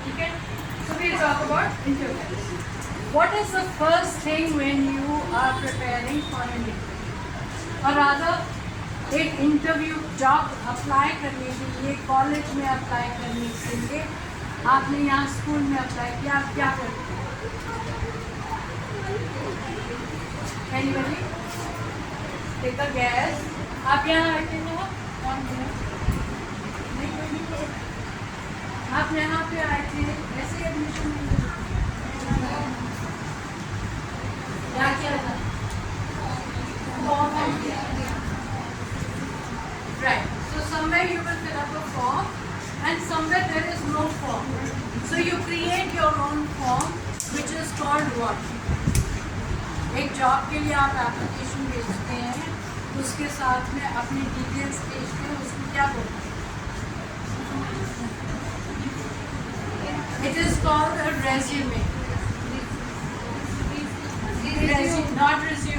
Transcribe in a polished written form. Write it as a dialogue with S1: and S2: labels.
S1: Okay, so we'll talk about interviews. What is the first thing when you are preparing for an interview? or rather एक interview job apply करने के लिए college में apply करने के लिए आपने यहाँ स्कूल में अप्लाई किया, आप क्या करते हैं? Anybody? Take a guess. आप यहाँ बैठे हो? कौन है? आप यहाँ पे आए थे ऐसे एडमिशन क्या किया था? Right. So somewhere you will fill up a form and somewhere there is no form. So you create your own form which is called what? एक जॉब के लिए आप एप्लीकेशन भेजते हैं, उसके साथ में अपनी डिटेल्स भेजते हैं, उसको क्या बोलते हैं? It is called a resume. Not resume.